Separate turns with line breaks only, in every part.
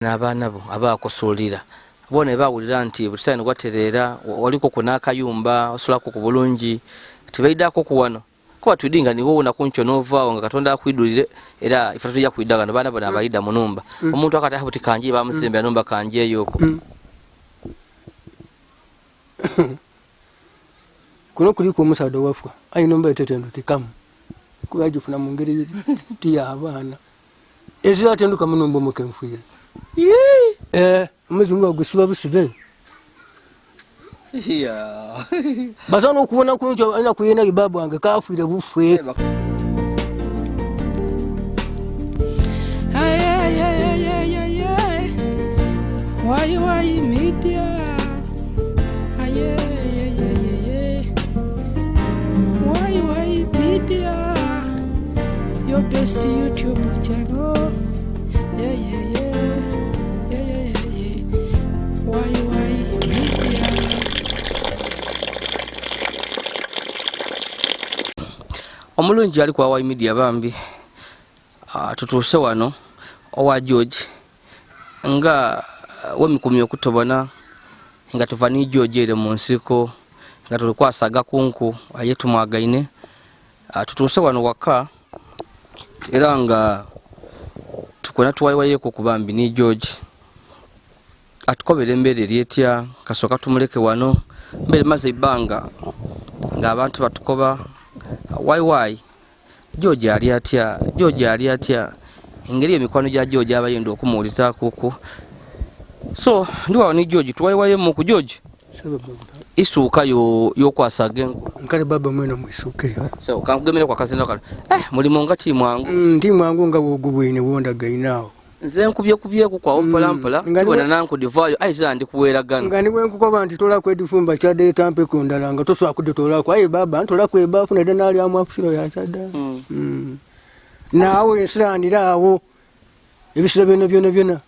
n'abaana bo abaakusuulira bona baawulira nti bulisani gwatereera waliko kunaakayumba osulako ku bulungi tibaidako ku wano kuba tudinga niwo unakuncho novaawo nga Katonda akwidulire era ife tujja kuidaga no baana bona abayida mu numba omuntu akati abuti kanje bamusembera numba kanje yoko
kuno kuliko omusaada wafwa ayina omba etetenduke kamu kuba agifuna mu ngeri tiya abaana ezira atenduka mu numba omukenfuire omuzimu bagusiba busibe basana okubona kunjo alina kuyena ibabu wange kafuire bufwe Why media why media your best YouTube channel why media
omulungi ali kwa why media bambi tutuuse wano owa George nga wemikumya okutobona nga tuva ni George ere mu nsiko nga tulikwasaga kunku aye tumwagaine tutuuse wano waka era nga tukona tuwaiwayeko kubambi ni George atukobera embeera eryetya kasooka tumuleke wano mbere maze ibanga nga abantu batukoba why George ali atya engeri emikwano gya George abayenda okumuwuliza kuku so ndiwawo ni George tuwaiwayemu ku George isuuka yokwasaga enku
nkale baba mwena mwisuke
so kankugemera kwa kazina kale mulimo nga timwangu
ndi mwangu nga bwogubwine wonda gainaawo
nze nkubye kwa ompolampola tubona nanku divayo aiza ndi kuweragana
ngani wenkukoba nti tola kwedifumba kyade tampe kundala nga toswa kuditola kwa baba ntola kwebafu nede nali amwafusiro ya kyada naawe ensirandirawo ebisira byona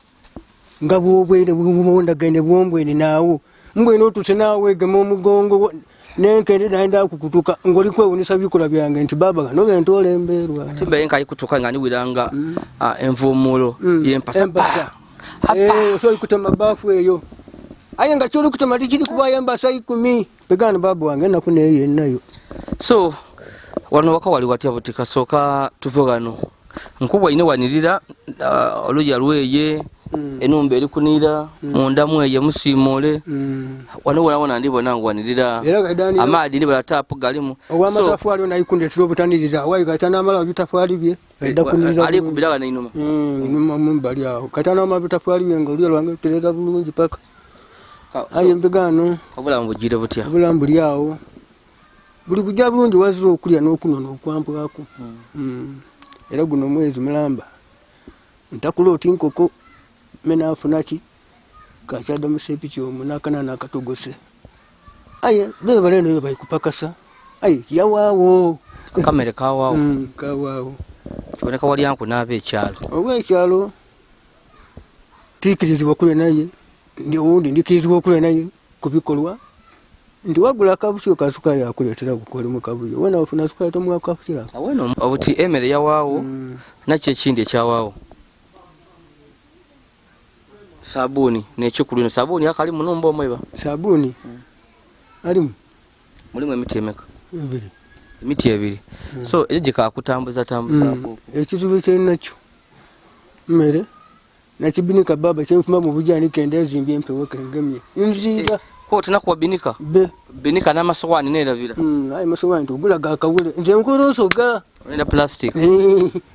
nga bwobwene bwonda gaine bwombwene naawo mbwene otuse naawe gema omugongo nenkende naenda kukutuka ngoli kwewunisa bikola byange nti baba gano gentola emberwa
timbe enka ikutuka ngani wiranga envumulo yempasa
so ikutema bafu eyo aye nga kyoli kutema tikiri kuba yembasa 10 pegana baba wange nakuneye nayo
so wano waka wali watya butika soka tuvogano nkubwa ine wanirira oluja lweye enumba eri kunira munda mweye musimole wano wona ndibona ngwanirira amadi ni balatapu galimu
owamatafwali onayikunde tiro butanirira wayi katana amala bitafwali bye aida kuniriza
ali kubiraga na inuma
inuma mumbali aho katana amala bitafwali bye ngolyo lwange tereza bulungi paka aye mbegano
obulambu jire butya
obulambu lyawo buli kujja bulungi waziro okulya n'okunona okwampwako era guno mwezi mulamba ntakula oti nkoko mena afunaki kakyada musepi kyomu nakana nakatogose aye bebe baleno bayikupakasa aye yawawo
kamere kawawo
kawawo
kiboneka wali yanku nabe ekyalo
obwekyalo tikirizibwa kule naye ndi undi ndikirizibwa kule naye kubikolwa ndi wagula kabucho kasuka yakuletera gukole mu kabuyo wena ofuna suka tomu akafira
aweno obuti emere yawawo nakye kindi ekyawawo sabuni nekikulino sabuni akali munumba omweba
sabuni alimu
mulimu emiti emeka
ebiri
emiti ebiri so ejika kutambuza
ekizibu kyenakyo mmere nakibinika baba kyenfuma mu bujani kendezi mbye mpewo kengemye inziga
ko tunakuwa binika binika n'amasowani neravira
ayi masowani tugula gakawule nze nkorosoga
enda plastic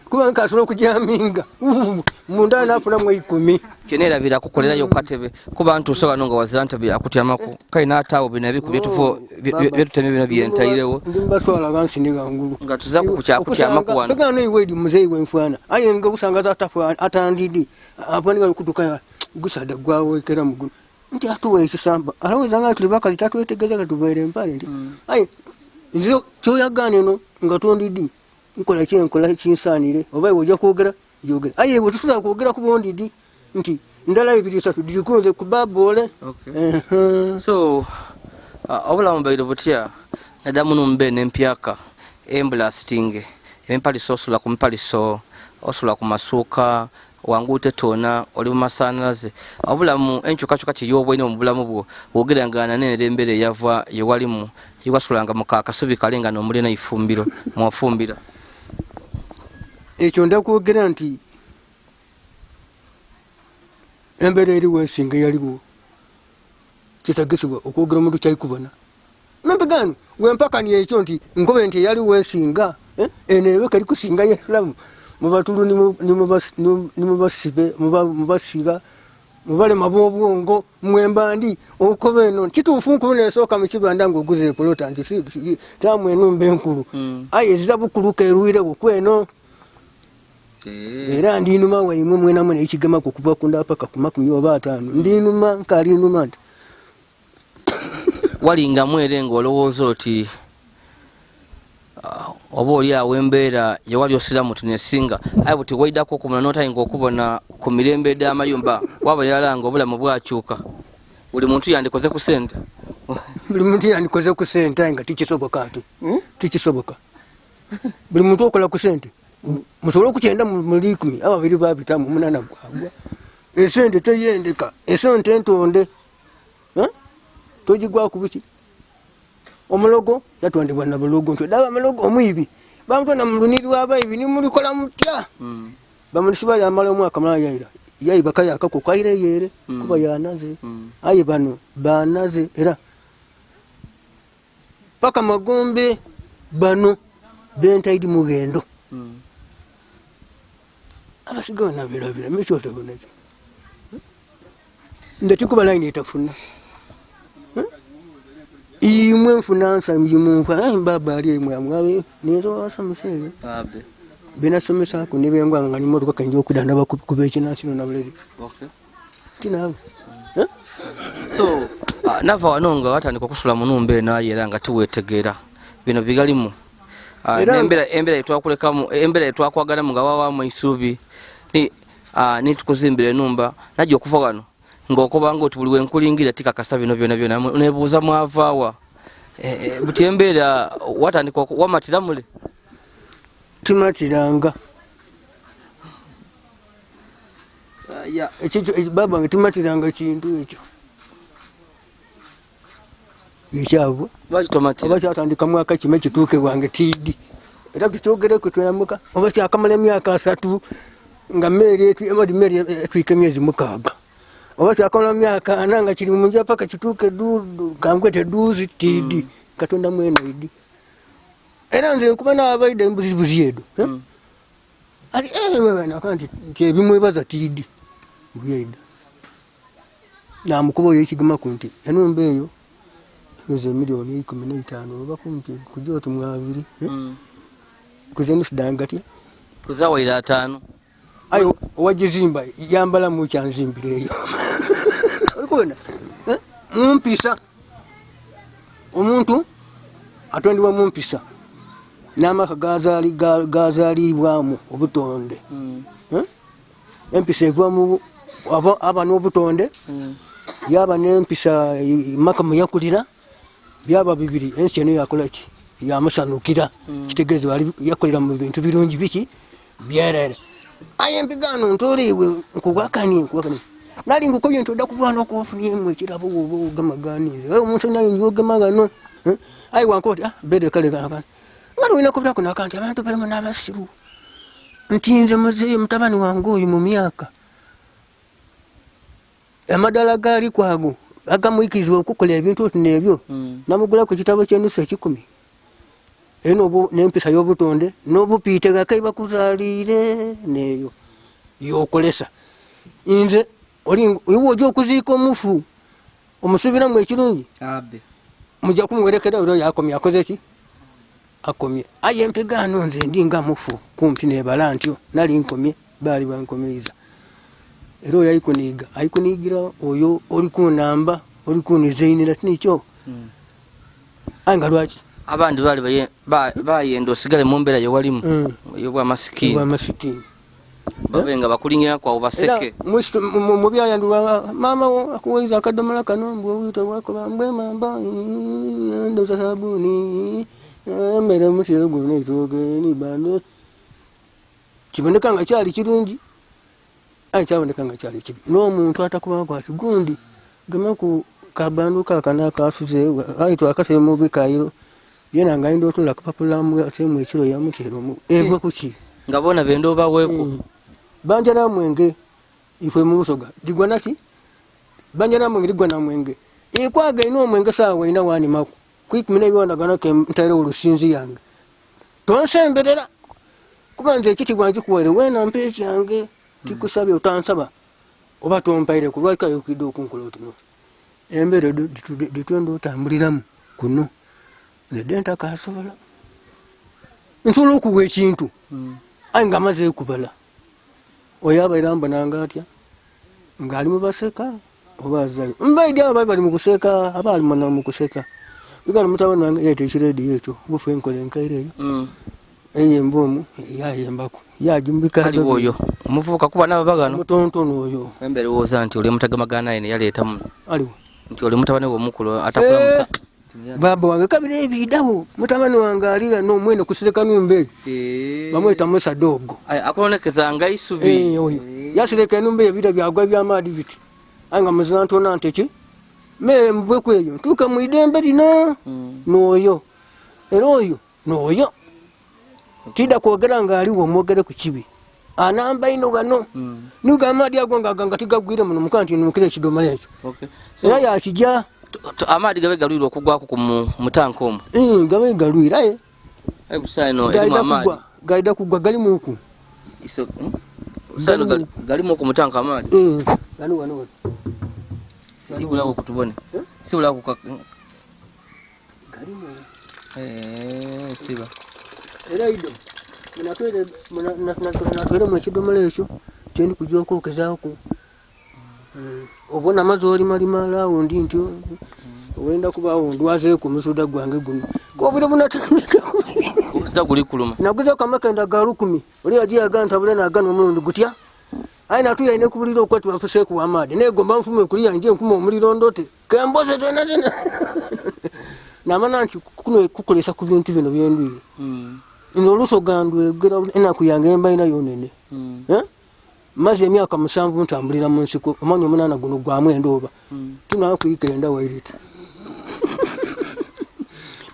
kuba nkasolo kujaminga munda nafuna mu 10
kenera bira kukolera yo katebe kuba ntu so banonga waziranta bya akutyamako kai natawo binabi kubyetufo byetuteme bina byentairewo
ndimba swala gansi ninga ngulu
nga tuzaku kutyamako wano
ngano iwedi muzei wenfana aye nga busangaza atafa atandidi apani ga kutuka gusada gwawe kera mugu nti atuwe ekisamba alaweza nga tulibaka litatu etegeza katuvere mpale nti aye nzo kyoyagane no nga tondidi nkola kyenkola kinsanire oba wojja kwogera yogera aye bwe tutula kwogera ku bondidi nti ndala ibiri satu dilikunze kubabole
so obulamu bairo butya nadamu numbe nempyaka emblasting empali sosula kumpali so osula kumasuka wangu tetona oli mumasanyalaze obulamu enkyukakyuka kyeyobwine mu bulamu bwo wogerangana n'erembere yava yewalimu yewasulanga mu kakasubi kalenga n'omulina ifumbiro mwafumbira
ekyo ndakwogera nti embera eriwo ensinga yaliwo kitagesebwa okwogera omuntu kyayikubona nambegano wempakani ekyo nti nkobe nti yaliwo ensinga eno ebeka likusinga yesulamu mubatulu nimubasibe mubasiga mubalema b'obwongo mwembandi okobe eno kituufu nkulu nesooka mukibanda ng'oguze epolota nti tamu enumba enkulu aye ezira bukuluka erwirewo kweno era ndinuma waimwe mwenamu nekigemaku kuva kunda paka ku 50 ndinuma nkalinuma nti
walingamu ere ng'olowooza oti oba oli awo embeera yewali osiramu tinesinga aye buti waidako okumula n'otayinga okubona ku mirembe ed'amayumba waba yalanga obulamu bwakyuka buli muntu yandikoze ku sente
buli muntu yandikoze ku sente aye nga tikisoboka ati tikisoboka buli muntu okola ku sente musobole okukyenda mu 10 ababiri babitamu 8 gwagwa esente teyendeka esente entonde tojigwa ku buki omulogo yatondebwa na bulogo ntwe daba mulogo omwibi bamutona mu luniri w'abayibi nimulikola mutya bamulisiba yamala omwaka mala yayiba kaya akako kaire yere kuba yanaze aye bano banaze era paka magombe bano bentaidi mugendo abasigawo nabirabira mikyotaboneki ndetikuba layini etafuna imwe nfunansa mjimumpa mbaba ali imwe amwawe nizo wasamusege binasomesa ku nibengwa nga ni motoka kanjo kudanda bakubeke nasino na buledi tina
so nava wanonga watandika kusula munumbe naye era nga tuwetegera bino bigalimu embera etwakulekamu embera etwakwagala mu gawawa mu isubi ni tukuzimbira enumba najjo okuva wano ng'okobanga oti buli wenkulingira tikakasa bino byona nebuuza mwavaawa buti embeera watandika wamatira mule
timatiranga ekyo baba nga timatiranga kintu ekyo ekyabwe oba kyatandika mwaka kime kituuke wange tiidi era tukyogereko twenamuka oba kyakamala emyaka 3 nga mmeri etwika emyezi 6 oba kyakamala myaka 4 nga kiri munja paka kituuke kangwete duzi tiidi katonda mwena idi era nze nkuba n'abaide embuzibuzi edo ati mwana kandi ebimwebaza tiidi buyeda namukuba oyo ekigema ku nti enumba eyo ezo miliyoni 15 oba kumpi kujoti mwabiri kuze nifudangati
kuzawaira 5
ayo wajizimba yambala mu kyanzimbire eyo olikubona mumpisa omuntu atondibwa mumpisa n'amaka gazalibwamu obutonde empisa evuga mu aba n'obutonde yaba n'empisa maka muyakulira byaba bibiri ensi eno yakola ki yamusanukira kitegeeza wali yakolera mu bintu birungi biki byerere aye mpigano ntolewe nkugwakani nali ngukobye ntoda kubwana okufunye mu kirabo obo gamaganize omuntu nali nyogemagano aye wankoti bede kale kana ngalo wina kubira kuna kanti abantu bali mu nabasiru ntinze muzi mutabani wangu oyu mu myaka amadala gali kwago agamwikizwa okukola ebintu nebyo namugula ku kitabo ky'enusu 10 eno n'empisa y'obutonde n'obupiite gakaiba kuzalire neyo yokolesa inze iwo ojo okuziika omufu omusubiramu ekirungi mujja kumwerekera olwo yakomye akoze ki akomye aye empigano nze ndinga mufu kumpi nebala ntyo nali nkomye bali bankomeiza era oyo ayikunigira oyo oli ku namba oli kunizainira tinikyo anga lwaki
abandi bayenda osigale mu mbeera yewalimu ey'obwamasikini babenga bakulingira kwawo baseke
mu byayandulwa mama akuwaiza akadomola kano mbwewita wakola mbwemamba ndoza sabuni mmere mutiro guno itoge ni bande kiboneka nga kyali kirungi ayi kyaboneka nga kyali kibi n'omuntu atakuba kwa kigundi gema ku kabandu kakana kasuze ayi twakatele mu bikayiro yena nga ndo tola kapapula mu atemu ekiro ya mutero mu eva kuki
ngabona bendo baweko
banjana mwenge ifwe mu busoga digwa nasi banjana mwenge digwa na mwenge ikwaga ino mwenge sawa ina wani maku kwikimina byona ganake ntare ulusinzi yange tonsembelera kubanze kiti gwanji kuwere wena mpezi yange tikusabye utansaba oba tompaire kulwaika yokido kunkuloti no embere ditwendo otambuliramu kuno nedenta kasobola nsobola okuwa ekintu ayi nga amaze kubala oyaba iramba nanga atya ngali mu baseka oba azayo mbaidi aba bali mu kuseka abali mu kuseka bigala mutabani wange yetekire ekyo bufe enkole enkaire eyo eyembomu yayembako yajimbika
ali oyo omuvubuka kuba nabagano
mutontono oyo
embere woza nti oli mutagamagana ene yaleeta mu
aliwo
nti oli mutabani w'omukulu atakula musa
baba wange kabire ebidawo mutabani wange aliga n'omwene kusireka numbe bamweta musa dogo
akolonekeza nga isubi
oyo yasireka numbe ebida byagwa byamaadi biti anga muzantona nteki me mbwe kweyo ntuka mu idembe lino n'oyo era oyo n'oyo tida kwogera nga aliwo mwogere ku kibi anamba ino gano nuga amadi ago nga tigagwire muno mukanti numukire kidomala ekyo era yakijja
amadi gabe galwira okugwako ku mutanka omu
gabe galwira
busano elimu amadi
gaida kugwa gali muku
busano gali muku mutanka amadi
wano
ibula okutubone sibula ku
gali mu
siba
era ido natwere mu kidomala ekyo kyendi kujja okwokezaako obona amazzi olimalima wundi nti wenda kubaawo ndwazeeku musuda gwange guno kobire bunatandika
omusuda guli kuluma
naguzeeko amakenda ga 10 oli yagiyaga ntabule nagana omulundi gutya ayi natuya ine kubulira okwati bafuseeku wamaadi negomba nfume kuliya nje nfuma omuliro ndote kemboze tena namana nti kuno kukolesa ku bintu bino byendwire ino oluso gandwe gera enaku yange embayina yonene maze emyaka 7 ntambulira mu nsiko omanyi omunana guno gwamu endoba tunakuyikira enda wairita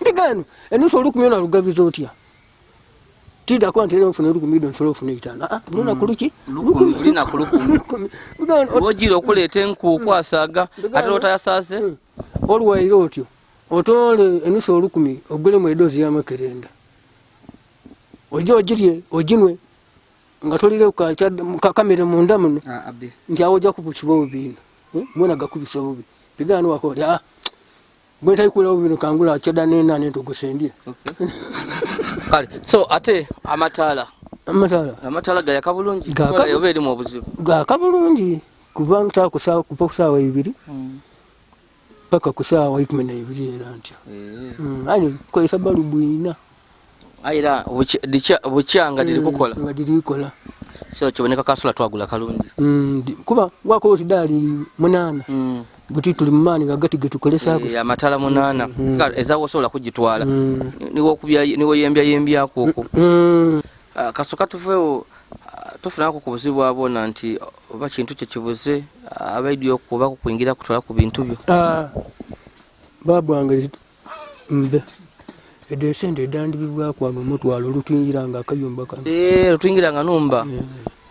ndigano enuso olukumyona lugaviza otya tida kwantere mfune lukumido nsolo ofune itana luna kuluki
luna kulukumi wojiro okuleta enku kwasaga atota yasaze
olwairo otyo otole enuso olukumi ogule mu edozi y'amakerenda ojo ojirye ojinwe nga tolire ka kamera munda muno
abdi
nti awoja kubusibo bubino mbona gakubisa bubi bigano wako bwe taikula bubino kangula cheda nena neto gusendira
kale so ate amatala ga yakabulungi sola yoberi mu buzibu
ga kabulungi kubanga kusawa kupokusawa 2 paka kusawa 12 era ntyo ani ko isabalu bwina
aira buchanga dili kukola
nga dili kukola
so kiboneka kasula twagula kalungi
kuba wako tidali 8 buti tuli mmani gagati getukolesa ko
ya matala 8 ezawo sola kujitwala niwo kubya niwo yembya koko kasoka tufewo tufunako ku buzibu abona nti oba kintu kye kibuze abaidio kuba kuingira kutwala ku bintu byo
babu ange mbe edesende dandi bibwa kwa mutwalo lutwingiranga akayumba kan
lutwingiranga numba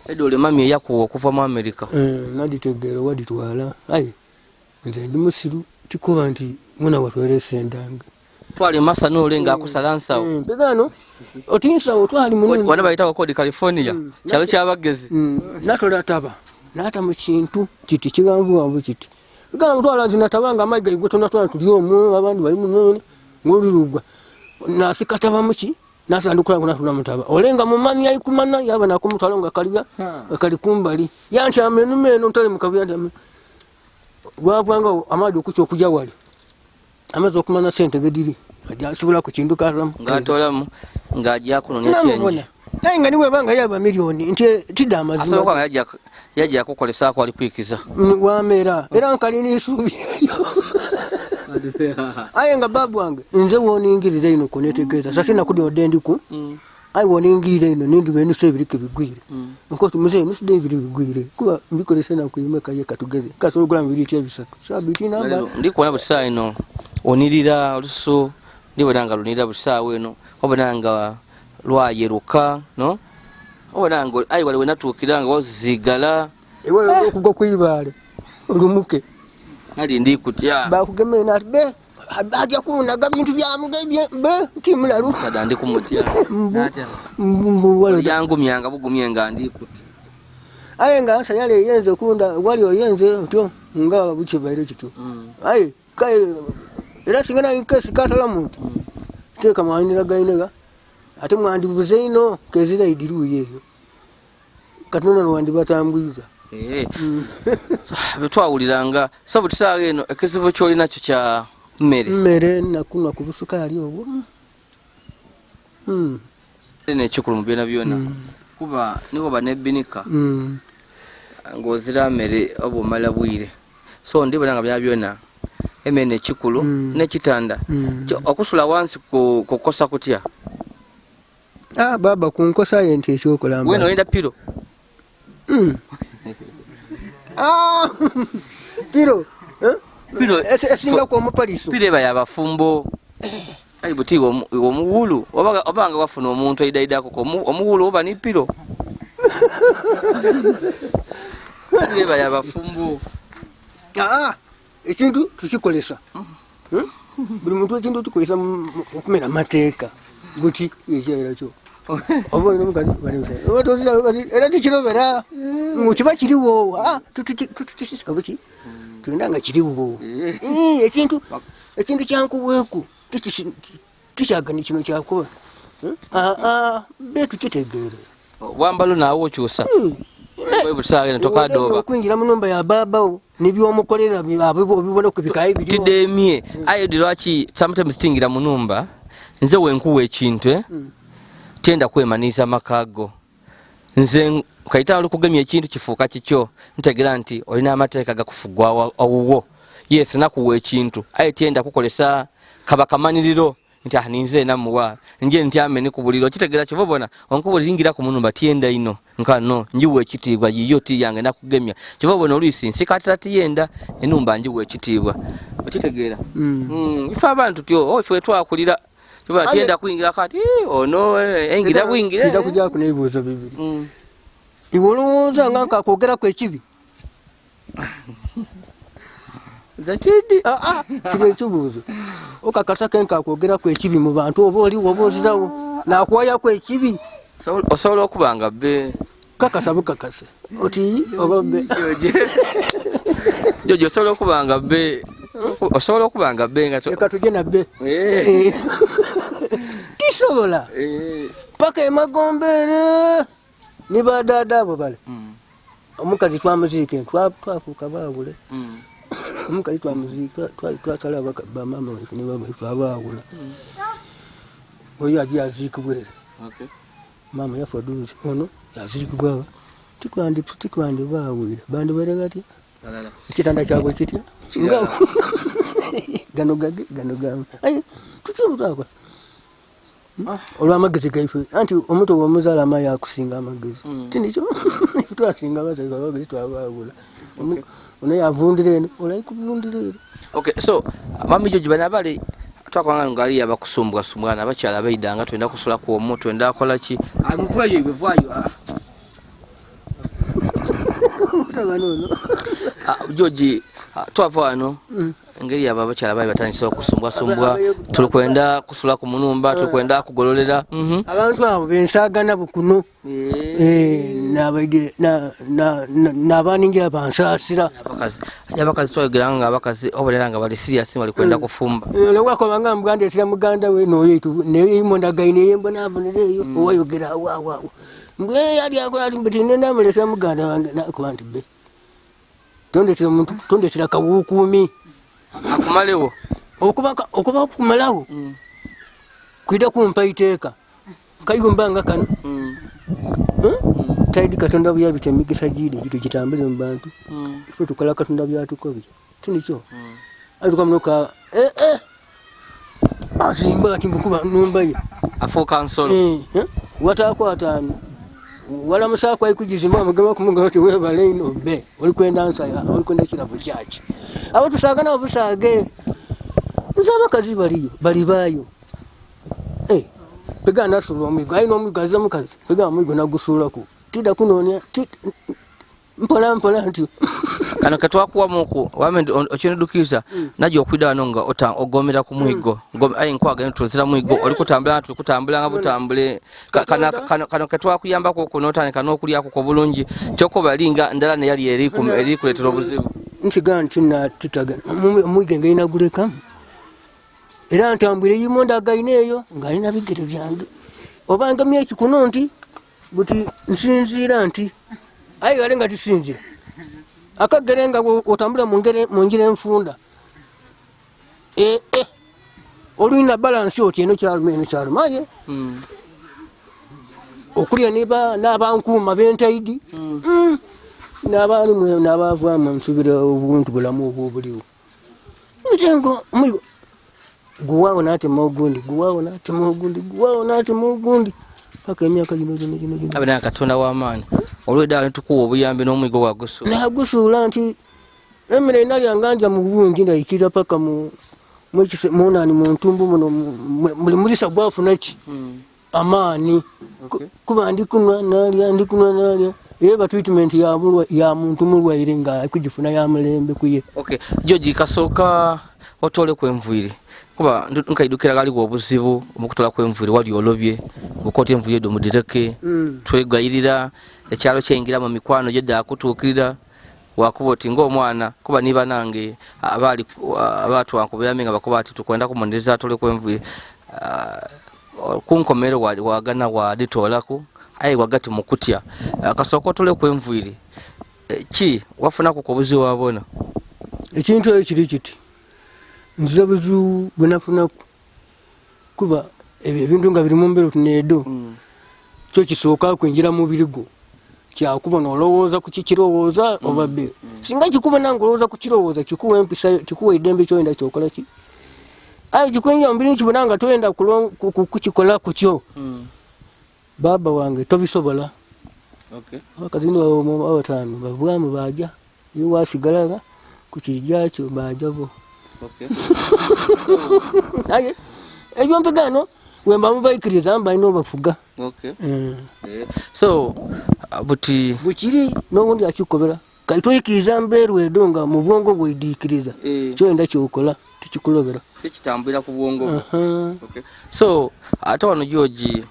edole mami yako okuva mu America
nadi tegero wadi twala ayi nze ndi musiru tikuba nti muna watwere sendanga
twali masa no lenga akusalansa
bigano otinsa otwali munene
wana bayita ko di California cyalo cyabagezi
natola taba nata mu kintu kiti kigambu wambu kiti bigano twala zinatabanga amayiga igotona twala tuliomu abandi bali munene ngolirugwa nasikataba muki nasandukula kuna tunamutaba olenga mumani yayikumana yaba nakumutwalonga kaliga kali kumbali yanti amenumeno ntale mukabyanda gwavanga amadi okucho kujja wali amaze okumana sente gediri ajasubula ku kindu kalamu
ngatolamu ngajja kuno ne chenye
nga niwe banga yaba milioni nti tida amazima
asoka yaje yakukolesa ko ali kwikiza
wamera era nkalini isubi ayenga babu wange nze woningirire ino kunetegeza sasa nakudi odendiku ai woningire ino nindu benu sebirike bigwire nkoti muze muside biri bigwire kuba mbikolese na kuyimeka ye katugeze kasolo gula mbiri tya bisatu sabiti namba
ndikuona busa ino onirira oluso ndibonanga lunira busa weno obonanga lwayeruka no obonanga ai wale wenatukiranga wozigala
ewe okugo kwibale olumuke
ali ndikutya
bakugemere nati be ajja kunaga bintu byamugebye be timularu
kada ndikumutya natya
wale
yangu myanga bugumyenga ndikuti
aye nga asa yale yenze kunda wali oyenze to nga buche baire kitu aye kai era singana inkesi katala muntu teka mwanira gainega ate mwandi buzeino kezira idiruye katonda rwandi batambwiza
betwawuliranga sabu tisaga eno ekizibu kyoli nakyo kya mmere
nakunwa ku busukali obwo
nekikulu mu byona byona kuba niwo banebinika ng'ozira mmere oba omala bwire so ndibona nga byona byona emmere nekikulu nekitanda okusula wansi kukosa kutya
baba kunkosa yente ekyokulamba
weno oyenda piro
piro
piro
esinga kwa mupaliso
piro eba yabafumbo ayi buti omuwulu obanga wafuna omuntu aidaidako omuwulu oba ni piro eba yabafumbo
ekintu tukikolesa buli muntu ekintu tukolesa okumera mateeka guti ekyera kyo era tikirobera kiba kiriwo tutikisikabuki tugenda nga kiriwo ekintu kyankuweeku tikyagani kino kyakuba be tukitegeere
wambalo naawe okyusa
okwingira mu numba ya babawo nebyomukolera obibona ku bikayi biri
tidemye ayodi lwaki sometimes tingira mu numba nze wenkuwa ekintu tenda kwemanisa makago nze kaita olukugemya ekintu kifuuka kikyo ntegera nti olina amateeka gakufugwa awuwo yes nakuwa ekintu aye tenda kukolesa kabakamaniriro nti aninze namuwa nje nti amene kubuliro kitegera kivobona onkubulingira ku munumba tienda ino nkano njiwe ekitibwa yiyo ti yange nakugemya kivobona olwisi nsikatira tiyenda enumba njiwe ekitibwa okitegera ifa abantu tyo ife twakulira kiba tienda kuingira kati ono engira kuingira
tida kujja kunebuzo bibiri iwolonza nganka kogera ku ekibi
Dachidi
kire kibuzo okakasa kenka kogera ku ekibi mu bantu oba oli wobozirawo nakwaya ku ekibi
osobola okubanga be
kakasa bukakase oti oba be
jojo osobola okubanga be osobola okubanga be nga
eka tuje na be tisobola paka emagombere ni badada abo bale omukazi twamuzike twafuka babule omukazi twamuzika twasala ba mama ni baba twabawula oyo aji azikubwere mama yafaduzi ono yazikubwa tikwandi bawule bandi beregati kitanda kyabwe kitya gano gano ayi tukyutako olw'amagezi gaife anti omuto w'omuzala amayi akusinga amagezi tindikyo twasinga bazaiba babiri twabawula ono yavundira eno olayi kuvundira eno
okay so mami joji bana bali twakwanga ngali abakusumbwa abakyala baidanga twenda kusula ku omu twenda kola ki amuvayo ibivayo joji twava wano ngeri aba bakyala bayi batandise okusumbwa tulikwenda kusula ku munumba tulikwenda kugololera
abantu abo bensagana bukuno n'abaningira bansasira
abakazi twayogeranga nga abakazi obolera nga bali serious bali kwenda kufumba
lwakobanga muganda etira muganda we neyimondagaine yembonabonera eyo owayogera wawawo mbwe yali akola ati mbetinenamuleta muganda wange nakuba nti be tondetera kawukumi
akumalewo
okuba kumalawo kwida kumpa iteeka kayumbanga kano taidi katonda byabita emigisa giri gito kitambire mu bantu ife tukola katonda byatukobye tinikyo atukamunoka azimba ati mbukuba numba ye
afuuka nsolo
watakwatano wala musakwa ikujizima amugema kumugamba ati webale ino be oli kwenda nsaya oli kwenda kirabo kyaki abo tusagana obusage nsaba kazi bali bayo pega nasula omuigo ayina omuigo aza mukazi pega omuigo nagusuulako tida kunonya mpola nti
kano katwakuwamuku wamendi okyenedukiriza najja okwida wano nga ogomera ku mwigo aye nkwaga netuzira mwigo oli kutambula tuli kutambula nga butambule kano katwakuyambako kunotandika n'okulyako ko bulungi kyokoba linga ndala neyali eri kuleetera obuzibu
nkigaa nti natutaga omwigo ngaina gulekamu era ntambwire yimonda agayina eyo ng'alina bigere byange obanga myeki kuno nti buti nsinziira nti aye gale nga tisinzira akagere nga otambula mu njira enfunda olina balansi oti eno kyaluma aye okulya n'abankuuma b'entaidi n'abavaamu nsubira obuntu bulamu obwo obuliwo ntengo omuigo guwaawo n'atema ogundi paka emyaka gino
abena katonda w'amaani olw'eddaala netukuwa obuyambi n'omwigo gwagusuula
nagusuula nti emmere inalyanga ndya mu bungi ndayikira paka munani mu ntumbu muno muli mulisa gwafuna ki amaani kuba ndikunwa nalya eba treatment ya muntu mulwaire nga kugifuna ya mulembe kuye
George kasooka otole kwenvuire kuba nkaidukira galiwo obuzibu omukutola kwenvuire wali olobye bukoti envuire do mudireke twegayirira ekyalo kyengera mu mikwano jedda akutuukirira wakuboti ng'omwana kuba niba nange abali abantu wankubeyamenga bakuba ati tukwenda kumondereza atole kwenvuire kunkomero wagana waditolaku aye wagati mukutya kasooka otole kwenvuire ki wafuna ku obuzibu wabona
ekintu ekyo kiri kiti nziza buzibu bwenafunaku kuba ebintu nga biri mu mbeera tuneedo kyo kisooka kwingira mu birigo kyakuba n'olowooza ku kikirowooza oba be singa kikuba nange olowooza ku kirowooza kikuwa empisa kikuwa eddembe kyoyenda kyokola ki aye kikwingira mu biri nkibona nga toyenda kukikola ku kyo baba wange tobisobola abakazini abataano bavaamu baaja iyo wasigalaga ku kijakyo baajabo aye ebyo mpegano wemba mubaikiriza mbalina obafuga
so buti
bukiri n'obundi akikobera kati toyikiriza mbeeru edo nga mu bwongo bwediikiriza kyoyenda kyokola tikikulobera
sikitambulira ku bwongo so ate wano George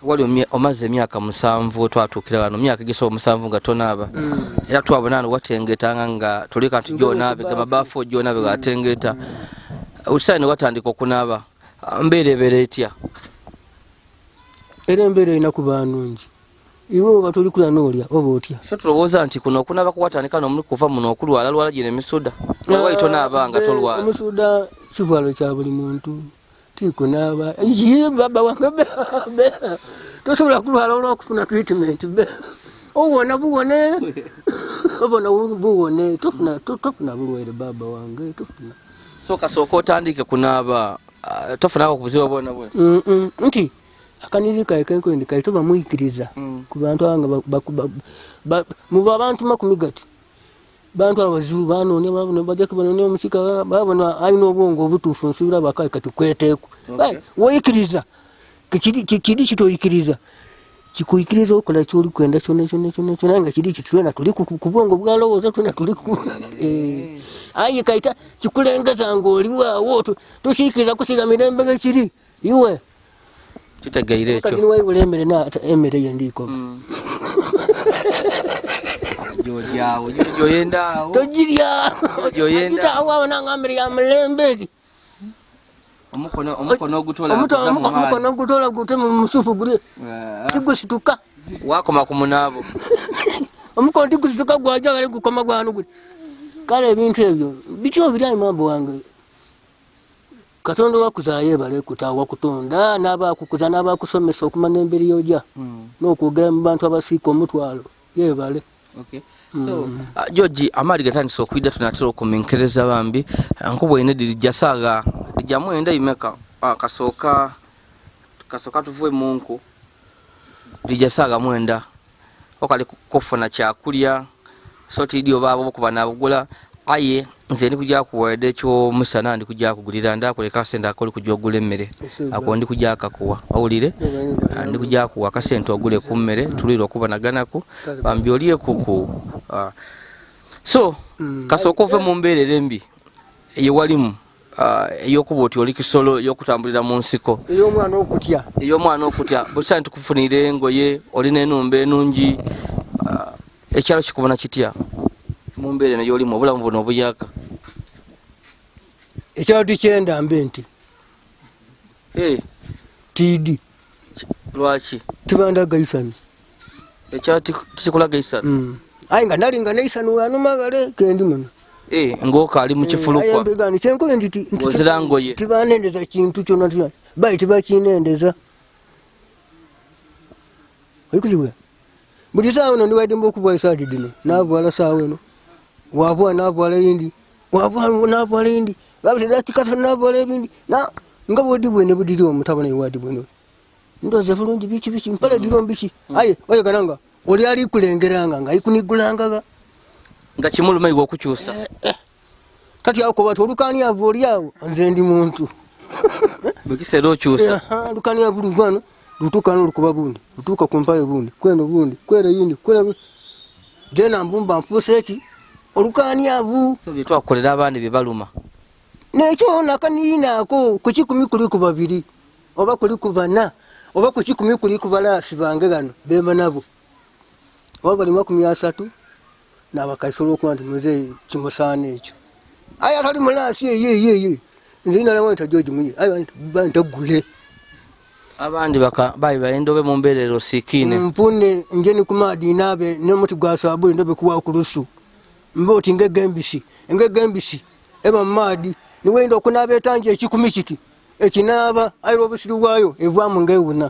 wali omaze emyaka 7 twatuukira wano myaka gisoba 7 nga tonaaba era twabonana watengetanga nga tulika tujonaabe gamabafu ojonaabe gatengeta usaine watandika okunaaba mbeera etya
era embeera ina kuba nnungi iwe oba tolikula n'olya oba otya
so tulowooza nti kuno okunaaba kuwatandika n'omuli kuva muno okulwala gino emisuda wayi tonaaba nga tolwala
omusuda kivalo kya buli muntu tikunaaba baba wange tosobola kulwala olwokufuna treatment be owona buwone obona buwone tofuna bulwaire baba wange tofuna
so kasooka otandike kunaaba tofunako ku buzibu bwona
nti akaniri kaekenkondi kaito bamuyikiriza ku bantu abanga muba abantu 10 gati bantu abazibu banone babona bajja banone omusika babona ayina obwongo obutuufu nsubira bakayi kati kweteeku woyikiriza kiri kitoyikiriza kikuyikiriza okola kyoli kwenda kyona nga kiri kitwena tuli ku bwongo bwalowooza twena tuli aye kaita kikulengeza ng'oliwawo tokiikiriza kusiga mirembe gekiri iwe
kitegeire ekyo
kati niwaibula emmere emmere yendiiko tojirya agitaawo nanga mmere ya mulembe eti
omukono
ogutola gute mu musufu guli tigusituka
wakoma ku munaabo
omukono tigusituka gwajagale gukoma gwanu guli kale ebintu ebyo bityo biri mambo wange katonda wakuzaala yeebale kutaawa kutonda n'abakukuza n'abakusomesa okumanya emberi yojja n'okwogera mu bantu abasiika omutwalo yeebale
so George amaali gatandise okwidda tunatera okumenkereza bambi nkubwo ine dirijja saaga dijja mwenda imeka kasooka kasoka tuvuye munku lijasaga mwenda okali kufuna kyakulya so tidio babo okuba nabugula aye nze ndi kujja kuwede kyo musana ndi kujja kugulira ndakuleka sente akoli kujja ogula emmere ako ndi kujja akakuwa awulire ndi kujja kuwa kasente ogule ku mmere tuliro okubanaganaku bambyoliye kuku so kasoka ove mu mbeerera embi eyo walimu eyokuba oti oli kisolo eyokutambulira mu nsiko ey'omwana okutya busani tukufunire engoye olina enumba enungi ekyalo kikubona kitya mu mbeera eno yolimu obulamu buno obuyaka
ekyalo tukyendambe nti tidi
lwaki
tibanda gaisani
ekyalo tikikola gaisani
aye nga nalinga neisanu wanumagale kendi muno
ng'okaali mu kifulukwa
kyenkole nti
ng'ozirangoye
tibanendeza kintu kyona tyona bayi tibakinendeza oikukiwea buli saawa eno ndiwaidemba okubwa esaati dino navuala saawa eno wavua navuala yindi wavua navuala yindi babitedatikasa navuala ebindi nga bwedi bwene budiri omutabana iwadi bwene ndoze bulungi biki mpala diro mbiki aye oyegananga oli ali kulengeranga nga ikunigulangaga
nga kimuluma iwe okukyusa
kati ako bati olukani avu oli awo nze ndi muntu
bwekisera okyusa
lukani avu luvano lutuka nolukuba bundi lutuka kumpaye bundi kweno bundi kwera yindi kwera jena mbumba mfuse eki olukani avu
so byetwakolera abandi byebaluma
nekyo nakaniinako kukikumi kuli ku babiri oba kuli ku bana oba kukikumi kuli ku balaasi bange gano bemba nabo oba bali 30 n'abakaisolo okuba nti muze kimusaana ekyo aye atali mulaasi ye nze nalawo nti George munye aye bantagule
abandi bayi bayendobe mu mbeerero sikine
mpune njeni ku maadi nabe n'omuti gwa saabu ndobe kuwa ku lusu mbe oti ngegembisi eba mu maadi niwenda okunaaba etanje ekikumi kiti ekinaaba ayira obusiru bwayo evaamu ngewuna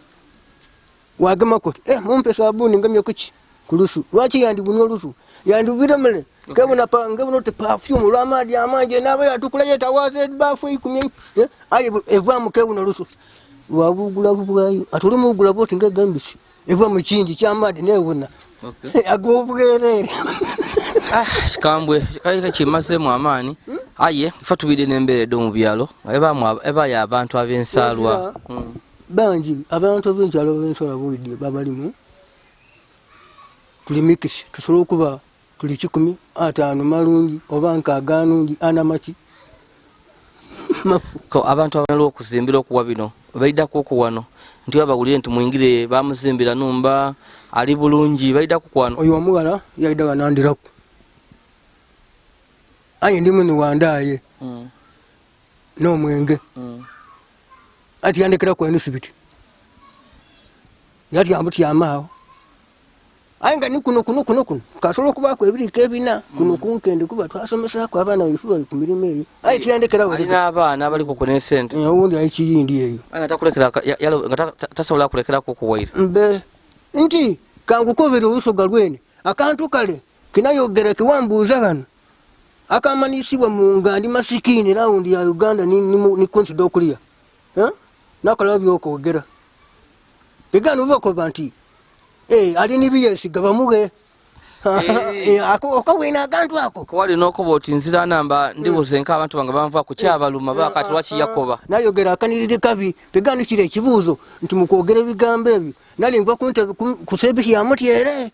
wagema koti mumpe saabuni ngemye kuki ku lusu lwaki yandibunya olusu yandiviremere ngebona te perfume lwamaadi amangi naaba yatukula yetawaza ebaafu 10 aye evaamu kewuna olusu lwabugula bubwayo atuli mugula boti ngegembisi evaamu kingi kyamaadi newuna agobwerere
kikambwe kalika kimasemu amaani aye ife tubide n'embeeredde mu byalo ebayo abantu ab'ensaalwa
bangi abantu ab'enkyalo b'ensaalwa bulidde babalimu tuli mikisi tusobola okuba tuli 15 malungi oba nkaaga nungi anamaki
abantu abalala okuzimbira okuwa bino baidako okuwano nti babawulire nti mwingire bamuzimbira numba ali bulungi baidako kuwano
oyo omuwala yaidaga nandiraku aye ndimu ni wandaye n'omwenge ati yandekera ku enisibiti yati ambuti amaawo aye nga ni kuno kasobola okubaako ebiriko ebina kuno kunkende kuba twasomesaako abaana baife bali ku mirimu eyo aye tuyandekerawo
alina abaana abaliko ku n'esente
owundi ali kiyindi eyo
nga tasobola kulekerako okuwaire
mbe nti kangukobera olusoga lwene akantu kale kinayogera kiwambuuza kano akamanisibwa mu ngandi masikini raundi ya Uganda ni consider okulia nakola byokogera bigano boko banti ali nibiyesi gabamuge ako wina akantu ako
kwali noko boti nzira namba ndibuze nka abantu banga bamva ku kyabaluma bakati lwaki yakoba
nayogera akaniride kabi bigano kire kibuzo nti mukogera bigambo ebyo nalingwa kusebishi ya mutiere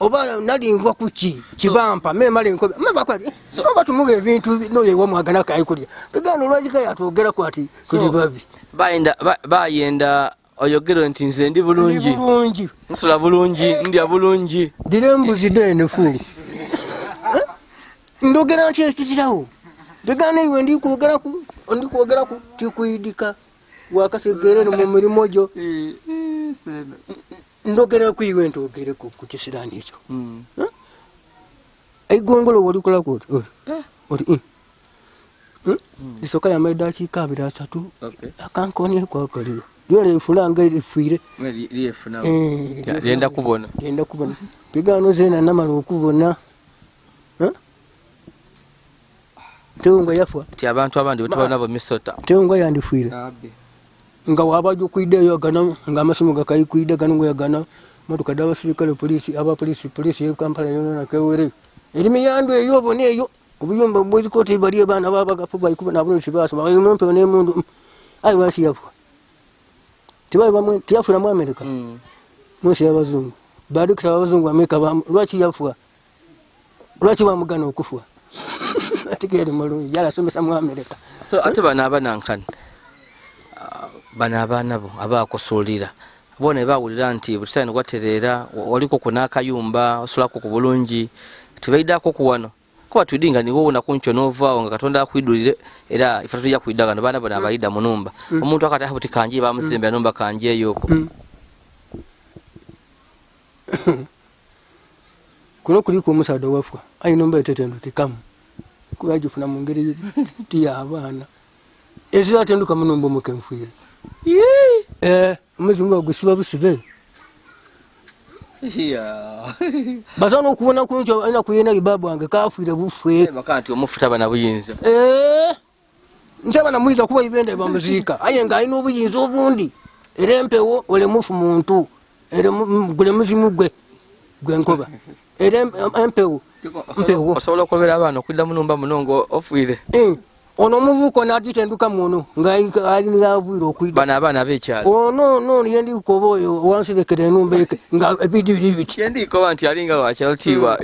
oba nalingwa kuki kibampa memale nkobe mabakwati oba tumuge ebintu no yewo mwagana kai kulya bigano lwajika yatogera kwati kuli babi bayenda oyogero nti nze ndi bulungi nsula bulungi ndya bulungi dirembuzi dene fulu ndogera nti ekitirawo bigano iwe ndi kwogera ku tikuyidika wakasegere mu mirimo gyo ndogera kuiwe ntogere ku kisirani ekyo eigongolo walikola kuti oti isoka ya maida kikabira 3 akankoni kwa kaliro yole fulanga ifuire
yenda kubona
bigano zena namalo okubona teunga yafwa
ti abantu abandi betubona bo misota
teunga yandifuire nga wabajo kuideyo gana nga amasimu gakai kuide gana ngo yagana motoka d'abasirikale polisi polisi ye Kampala yona kewere elimi yandu eyo bone eyo obuyomba bwozi kote bali bana babagafu bayikuba nabo nshibasa bayumpe ne mundu ayi wasi yafu tibayi bamwe tiyafuna mu America mwese y'abazungu bali kitaba abazungu America lwachi yafu lwachi bamugana okufwa atikere malungi yala somesa mu America.
So ate bana abanankana bana abana bo abakosolira bone bawulira nti butisani kwaterera waliko kuna kayumba osulako ku bulungi tibaidako kuwano ko twidinga ni wowe nakuncho nova nga Katonda akwidulire era ifatu ya kuidaga bana bana abaida munumba omuntu akati habuti kanje bamuzimbe numba kanje yoko
kuno kuliko omusado wafwa ayi numba etetendo tikamu kubajifuna mu ngeri tiya abana ezira tenduka munumba mukemfuire muzungu gusiba busibe basano okubona kunjo ina kuyena ibabu wange kafuire bufwe
bakanti omufuta bana buyinza
njaba na mwiza kuba ibende bamuzika aye nga ina obuyinza obundi era empewo ole mufu muntu era gule muzimu gwe nkoba era empewo
osobola okobera abana okudda munumba munongo ofuire
ono muvuko naditenduka muno nga ali ngavwira okwida
bana abana bekyalo
no yendi kuboyo wansirekere numbeke nga ebidi
yendi ko anti alinga wachaltiwa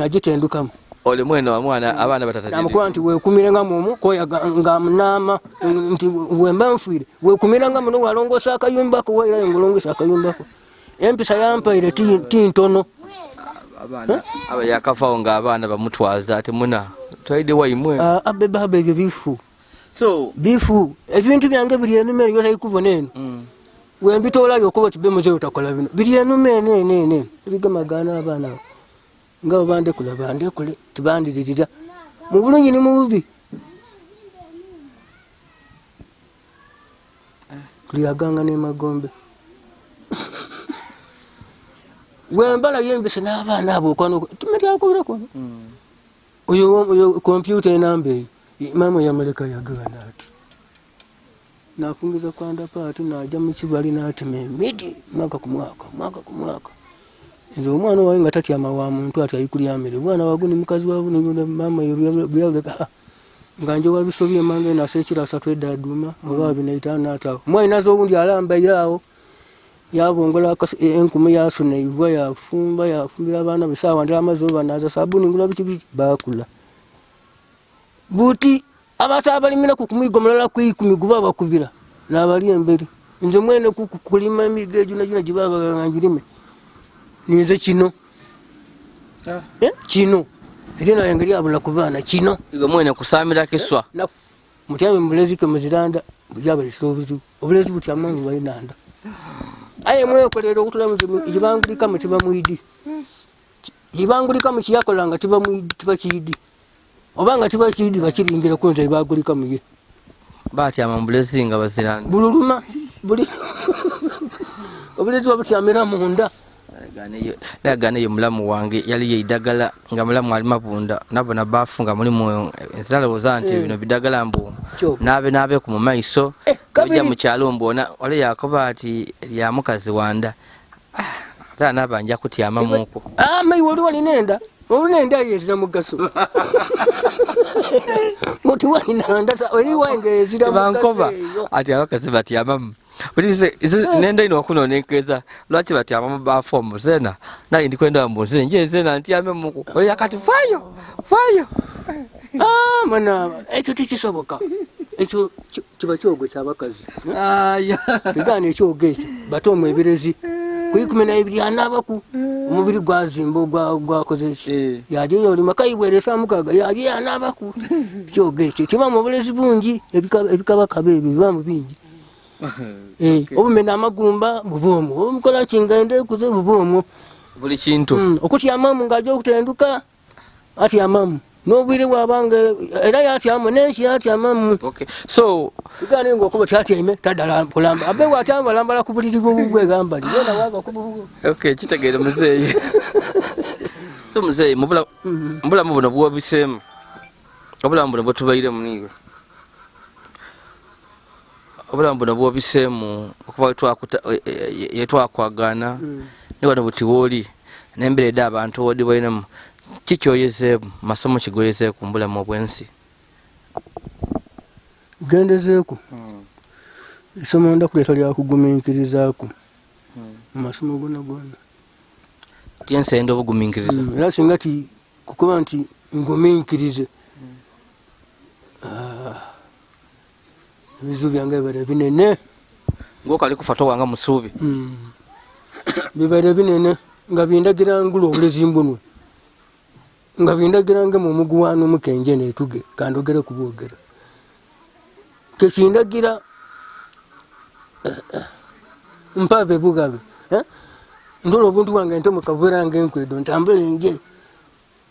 agitenduka
ole mweno wa mwana abana batataje
namukwanti we kumirenga mumu koya nga mnama nti wemba mfwire we kumirenga muno walongosa akayumba ko waira ngolongosa akayumba ko empisa yampa ile tintono
abana aba yakafao nga abana bamutwaza ate muna twaide waimwe
abeba ebyo bifu
so
bifu ebintu byange biri enumere yote ikubonene wembitola yokuba tibemoze utakola bino biri enumere ne bigamagana abana nga bande kula bande kule tibandirira mu bulungi ni mu bubi kuliyaganga ne magombe wembala yembese n'abana abo kwano tumeti akobera kono uyo computer nambe mama ya Amerika yagana ati nafungiza kwanda pati naja mu kibali natime midi mwaka ku mwaka nzo umwana wawe ngatati amawa muntu ati ayikuli amere bwana waguni mukazi wabu ne mama yobya nganje wabisobye mange na sekira satweda duma obabi naitana ata mwa inazo undi alamba irawo yabongola enkumi yasuna ivwa yafumbira abana bisawa ndira amazuba naza sabuni ngula bichi bakula buti abata abalimina kukumigomera kuyikumigoba bakubira nabali emberi nze mwene kukulima emigeju najuna jibaba ngangirime nize kino kino erina yangeri abula kubana kino
igo mwene kusamira kiswa
mutyame mulezi ke muziranda bujaba lisobuzu obulezi butyamangu bayinanda aye mwe kolero okutula muzimu jibangulika mutiba muidi jibangulika mukiyakolanga tiba muidi tiba kidi obanga tiba kidi bakiringira konza ibagulika muye
bati amambulezi nga baziranda
bululuma buli obulezi wabutyamira munda
gane yo mulamu wange yali yeidagala nga mulamu ali mabunda nabona bafunga muri mu enzalo zanti bino bidagala mbu nabe ku mumaiso kujja mu kyalo mbona wale yakoba ati ya mukazi wanda tana banja kutyama muko
mai wali nenda yezira mugaso muti wali nanda sa wali wange yezira mugaso
bankoba ati abakazi batyama Ulise nenda ino kuno nenkeza lwachi bati amama ba form zena na indi kwenda mbuze nje zena anti ame muko oli yakati fayo
mana ekyo tikisoboka ekyo kiba kyogo kyabakazi bigane kyoge bato mwebirezi kuyikumena ibiri anabaku umubiri gwazimbo gwakoze yaje yoli makayibweresa mukaga yaje anabaku kyoge kiba mu bulezi bungi ebikaba kabe bibamu bingi obumena amagumba bubomu omukola kingende kuze bubomu
buli kintu
okuti amamu ngaje okutenduka ati amamu nobwire bwabanga era yati amu nenshi yati amamu
so
igane ngo kuba tyati ime tadala kulamba abe watamba lambala kubuliri bwo gamba yona waba kubu
kitegere muzeyi so muzeyi mbula mubono bwo bisemu obula mbuno bwo tubaire muniwe obulamu buno bwobiseemu okuba yetwakwagana ne wano buti wooli n'emberedde abantu wodi balinamu kikyoyezeemu masomo kigoyezeeku mu bulamu obw'ensi
gendezeeku isomo ndakuleeta lyakugumiikirizaaku mu masomo gonna gonna
tyensi enda obugumiikiriza
era singa ti kukuba nti ngumiikirize ebizibu byange bibaire binene
ng'okali kufa towanga musuubi
bibaire binene nga bindagira ngula obulezi mbunwe nga bindagira nge mu muguwaano mukenje netuge kandogere kubwogera kekindagira mpave bugabe ndola obuntu bwange nte mukavera ng'enkwedo ntambule nje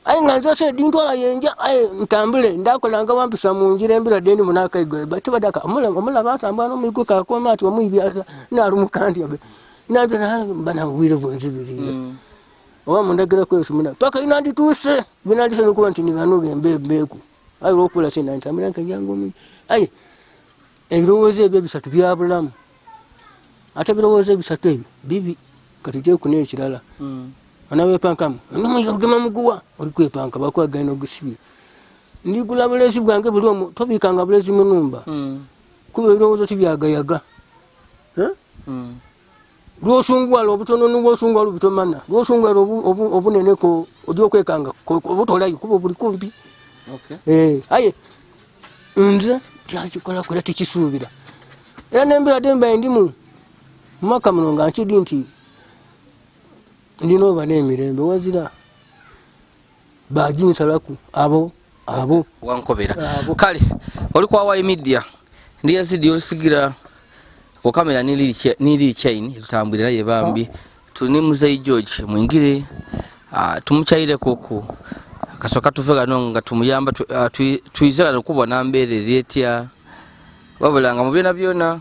ayi nga nze se dintwala yenja ayi ntambule ndakolanga wampisa mu njira embira dendi munakaigole bati badaka omulaba atambula n'omuyiko kakoma ati omuyibya nalumukandi abe nanze bana bwire bwenzibirira oba mundagira kwesumuna paka inandituuse binandise nokuba nti niganuga embeeku ayi olwokula sina ntambula nkajangu omuyi ayi ebirowoozo ebyo ebisatu byabulamu ate ebirowoozo ebisatu ebyo bibi kati kyekuna ekirala anawepankamu nomuyiga kugema muguwa oli kwepanka bakwagaina ogusibira ndigula bulezi bwange buli omu tobiikanga bulezi munumba kuba ebirowoozo tibyagayaga lwosunguwala obutono nibwosunguwala obutomana lwosunguwala obuneneko odi okwekanga obutolayo kuba obuli kumpi aye nze kyakikola kwera tikisuubira era nembera dembaye ndimu mumaka muno nga nkidi nti ndina oba n'emirembe wazira baginsalaku abo
wankobera kale oli kwawayi media ndiyazidi olusigira ku kamera nili chain tutambwire naye bambi tuli Muzeyi George mwingire tumuchaire kuku kasoka tuve gano nga tumuyamba tuyizana kubona mbeereri etya wabulanga mu byona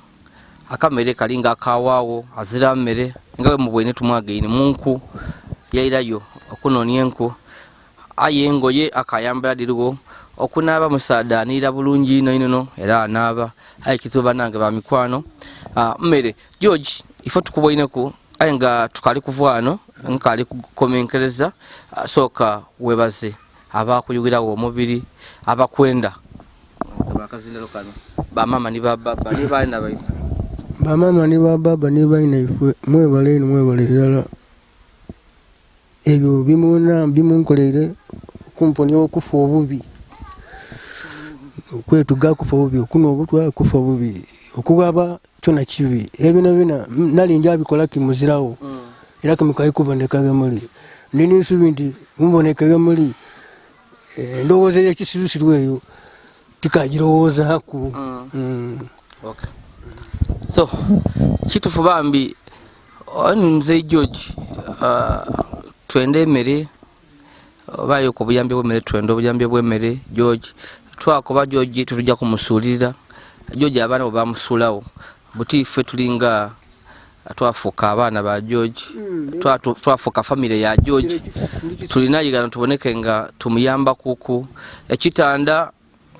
akamere kalinga akawaawo azira mmere nga mu bwene tumwagaine munku yairayo okunonya enku ayengoye akayambala dirigo okunaaba musadanira bulungi ino era anaaba aikizoba nange ba mikwano mmere George ifo tukubwaineku ayenga tukali kuvwano nkali kukomenkereza soka webaze abakuyugirawo omubiri abakwenda bakazindalo kano bamama ni baba ni baina baifu
bamama ni baba ni baina ifwe mwebale yala ebyo bimunkoleire kumponi okufa obubi okwetuga kufa obubi okuno obutwa kufa obubi okugaba kyona kibi ebyo nabina nalinja abikola kimuzirawo era kimikayi kubonekaga muri nini nsubi nti mumbonekaga muri ndowooza ekisirusiru eyo tikagirowooza ku
okay so kitufu bambi oni Muzeyi George twende emere bayo ku buyambi bw'emmere twende obuyambi bw'emmere George twakoba George tutujja kumusuulirira George abaana bwe bamusuulawo buti ffe tulinga twafuuka abaana ba George twafuuka famire ya George tulina yigano tuboneke nga tumuyamba kuku ekitanda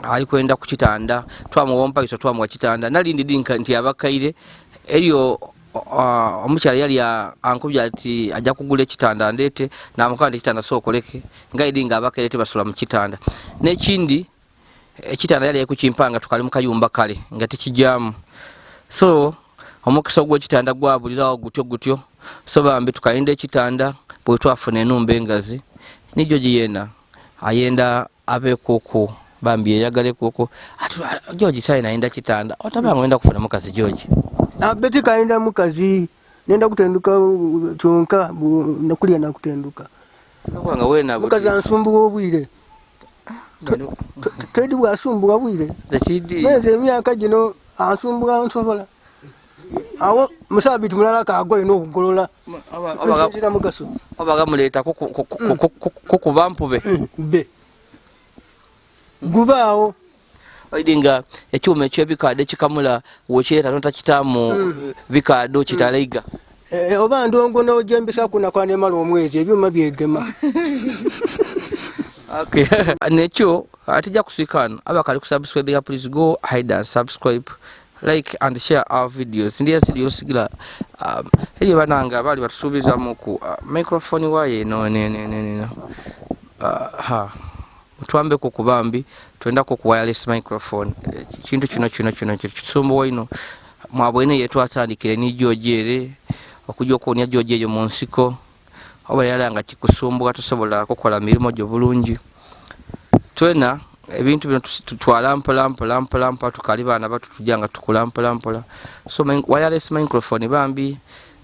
ali kwenda ku kitanda twamuwompa iso twamuwa kitanda nalindi dinka nti abakaire eriyo omukyala yali ankubya ati ajja kugula ekitanda ndete namukanda ekitanda sookoleke nga idinga abakaire tebasula mu kitanda n'ekindi ekitanda yali kukimpanga tukali mu kayumba kale nga tekijjamu so omukisa gw'ekitanda gwabulirawo gutyo so bambi tukalinda ekitanda bwe twafuna enumba engazi ni George yena ayenda abe kuku bambi yeyagale kuku George sayina ayenda kitanda otabanga wenda kufuna mukazi George
abeti kaenda mukazi nenda kutenduka kyonka nakulya nakutenduka
nakwanga wena
mukazi ansumbuwa obwire tedi bwasumbuwa bwire neze emyaka gino ansumbuwa nsobola awo musabiti mulala kagwa ino okugolola
obaga muleeta kukubampube
be gubaawo
oidinga ekyuma ekyebikade kikamula wokyeta notakitamu bikado kitaleiga
oba ndongo nojembisa kunakwane mala omwezi ebyuma byegema
okay nekyo atijja kuswikano abakali kusubscribe ya please go hide and subscribe like and share our videos. Ndiye sidi yosigila hili bananga bali batusubiza muku microphone waye no ha mutwambe ko kubambi twenda ko wireless microphone kintu kino kisumbo ino mwabwene yetu atandikire ni jojere okujja ko nya jojeje monsiko oba yalanga kikusumbuka tosobola kokola milimo gyo bulungi twena ebintu bino tutwala mpola tukalibana batu tujanga tukulampola so wireless microphone bambi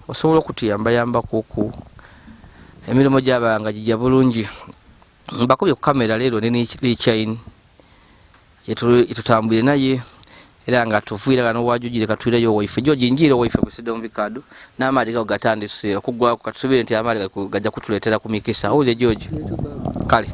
osobola okutiyamba kuku emilimo gyabanga gijja bulungi mbakubye ku kamera lero ne chain itutambule naye era nga tuvuira kano wajujire katwira yo wifi joji njiro wifi kusido mbikado na amali ga gatandise okugwa katubire nti amali gajja kutuletera kumikisa ole joji kale